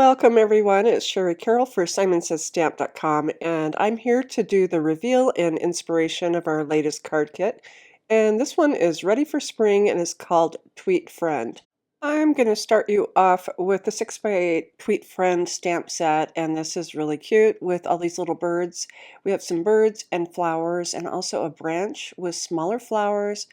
Welcome everyone, it's Sherry Carroll for SimonsSaysStamp.com, and I'm here to do the reveal and inspiration of our latest card kit. And this one is ready for spring and is called Tweet Friend. I'm going to start you off with the 6x8 Tweet Friend stamp set, and this is really cute with all these little birds. We have some birds and flowers and also a branch with smaller flowers,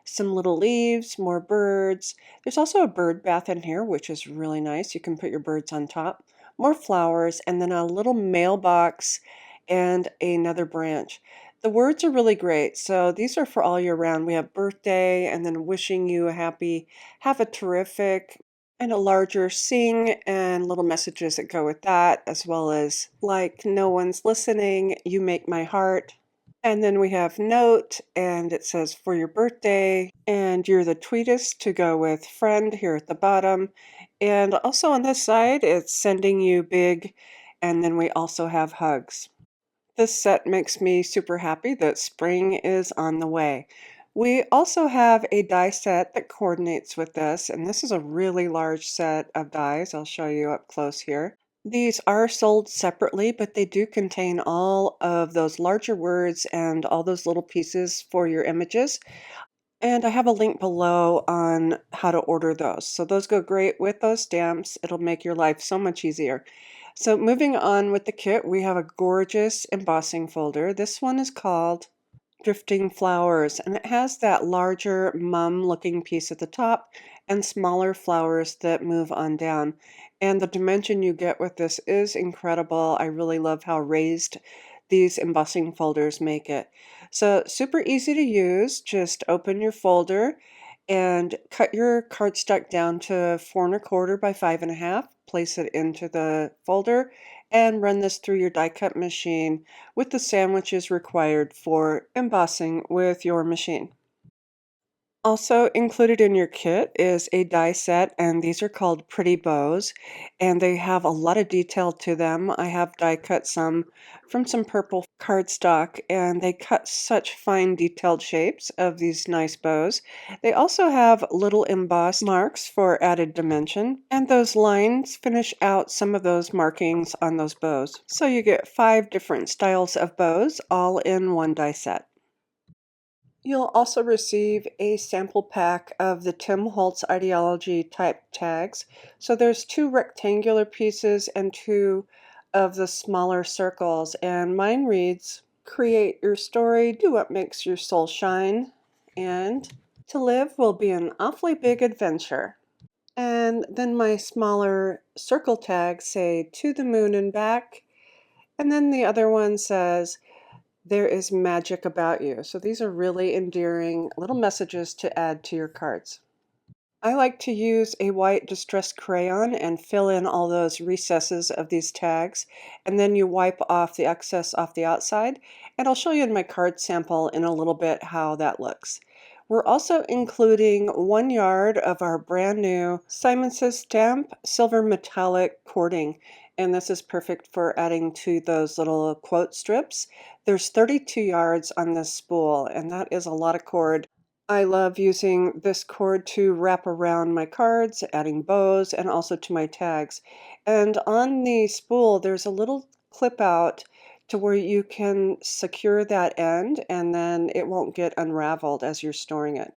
some little leaves, more birds. There's also a bird bath in here, which is really nice. You can put your birds on top. More flowers, and then a little mailbox and another branch. The words are really great. So these are for all year round. We have birthday and then wishing you a happy, have a terrific, and a larger sing and little messages that go with that, as well as like no one's listening, you make my heart. And then we have note, and it says for your birthday, and you're the tweetest to go with friend here at the bottom. And also on this side, it's sending you big, and then we also have hugs. This set makes me super happy that spring is on the way. We also have a die set that coordinates with this, and this is a really large set of dies. I'll show you up close here. These are sold separately, but they do contain all of those larger words and all those little pieces for your images. And I have a link below on how to order those. So those go great with those stamps. It'll make your life so much easier. So moving on with the kit, we have a gorgeous embossing folder. This one is called Drifting Flowers, and it has that larger mum looking piece at the top and smaller flowers that move on down. And the dimension you get with this is incredible. I really love how raised these embossing folders make it. So super easy to use. Just open your folder and cut your cardstock down to 4¼ by 5½. Place it into the folder and run this through your die cut machine with the sandwiches required for embossing with your machine. Also included in your kit is a die set, and these are called Pretty Bows, and they have a lot of detail to them. I have die cut some from some purple cardstock, and they cut such fine detailed shapes of these nice bows. They also have little embossed marks for added dimension, and those lines finish out some of those markings on those bows. So you get 5 different styles of bows all in one die set. You'll also receive a sample pack of the Tim Holtz Ideology type tags. So there's 2 rectangular pieces and 2 of the smaller circles. And mine reads, create your story, do what makes your soul shine, and to live will be an awfully big adventure. And then my smaller circle tags say to the moon and back. And then the other one says, there is magic about you. So these are really endearing little messages to add to your cards. I like to use a white distress crayon and fill in all those recesses of these tags, and then you wipe off the excess off the outside, and I'll show you in my card sample in a little bit how that looks. We're also including 1 yard of our brand new Simon Says Stamp silver metallic cording, and this is perfect for adding to those little quote strips. There's 32 yards on this spool, and that is a lot of cord. I love using this cord to wrap around my cards, adding bows, and also to my tags. And on the spool, there's a little clip out to where you can secure that end, and then it won't get unraveled as you're storing it.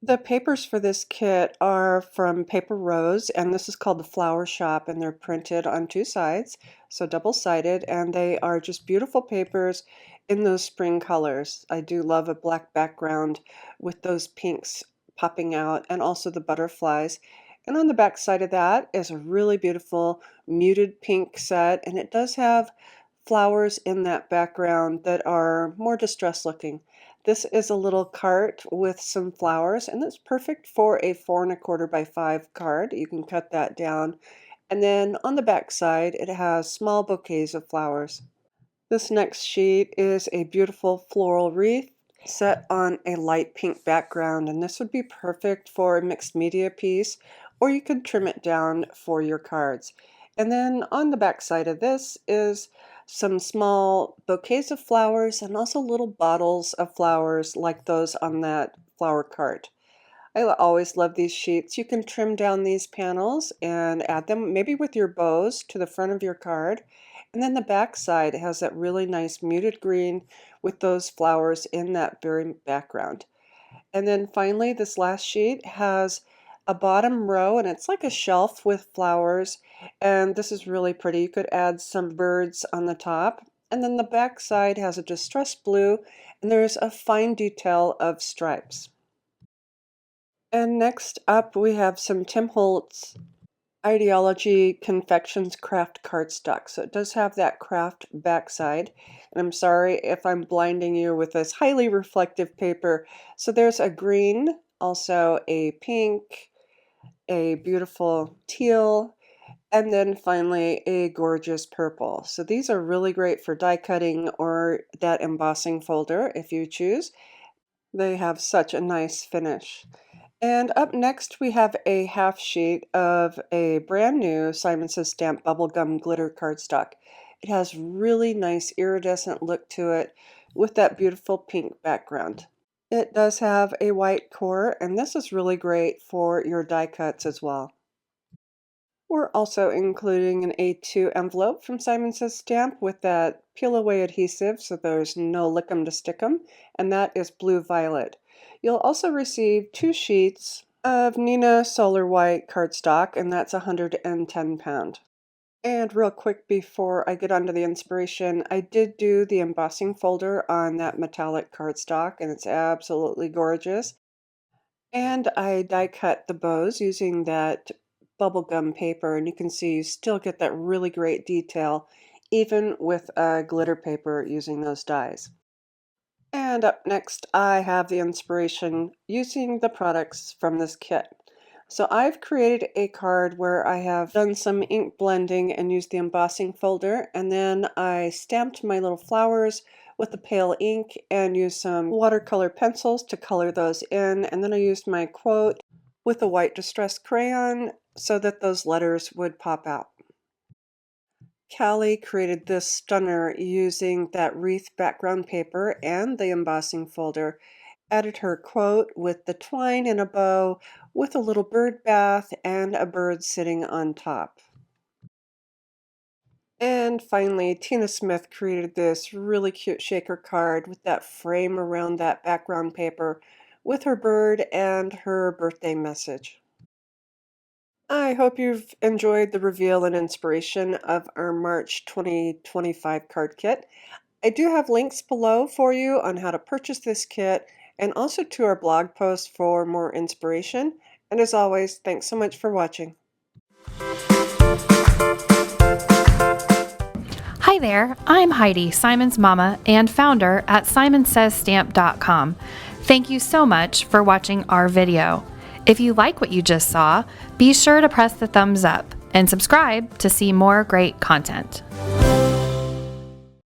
The papers for this kit are from Paper Rose, and this is called the Flower Shop, and they're printed on 2 sides, so double-sided, and they are just beautiful papers in those spring colors. I do love a black background with those pinks popping out, and also the butterflies. And on the back side of that is a really beautiful muted pink set, and it does have flowers in that background that are more distressed looking. This is a little cart with some flowers, and it's perfect for a 4¼ by 5 card. You can cut that down. And then on the back side, it has small bouquets of flowers. This next sheet is a beautiful floral wreath set on a light pink background, and this would be perfect for a mixed media piece, or you could trim it down for your cards. And then on the back side of this is some small bouquets of flowers and also little bottles of flowers like those on that flower cart. I always love these sheets. You can trim down these panels and add them maybe with your bows to the front of your card. And then the back side has that really nice muted green with those flowers in that very background. And then finally, this last sheet has a bottom row, and it's like a shelf with flowers. And this is really pretty. You could add some birds on the top. And then the back side has a distressed blue, and there's a fine detail of stripes. And next up, we have some Tim Holtz Ideology Confections Craft Cardstock. So it does have that craft backside. And I'm sorry if I'm blinding you with this highly reflective paper. So there's a green, also a pink, a beautiful teal, and then finally a gorgeous purple. So these are really great for die cutting or that embossing folder if you choose. They have such a nice finish. And up next, we have a half sheet of a brand new Simon Says Stamp Bubblegum Glitter Cardstock. It has really nice iridescent look to it with that beautiful pink background. It does have a white core, and this is really great for your die cuts as well. We're also including an A2 envelope from Simon Says Stamp with that peel away adhesive so there's no lick 'em to stick 'em, and that is blue violet. You'll also receive 2 sheets of Nina Solar White cardstock, and that's 110 pound. And real quick before I get onto the inspiration, I did do the embossing folder on that metallic cardstock, and it's absolutely gorgeous. And I die cut the bows using that bubblegum paper, and you can see you still get that really great detail even with glitter paper using those dies. And up next, I have the inspiration using the products from this kit. So I've created a card where I have done some ink blending and used the embossing folder, and then I stamped my little flowers with the pale ink and used some watercolor pencils to color those in, and then I used my quote with a white distressed crayon so that those letters would pop out. Callie created this stunner using that wreath background paper and the embossing folder, added her quote with the twine and a bow with a little bird bath and a bird sitting on top. And finally, Tina Smith created this really cute shaker card with that frame around that background paper with her bird and her birthday message. I hope you've enjoyed the reveal and inspiration of our March 2025 card kit. I do have links below for you on how to purchase this kit and also to our blog post for more inspiration. And as always, thanks so much for watching. Hi there, I'm Heidi, Simon's mama and founder at simonsaysstamp.com. Thank you so much for watching our video. If you like what you just saw, be sure to press the thumbs up and subscribe to see more great content.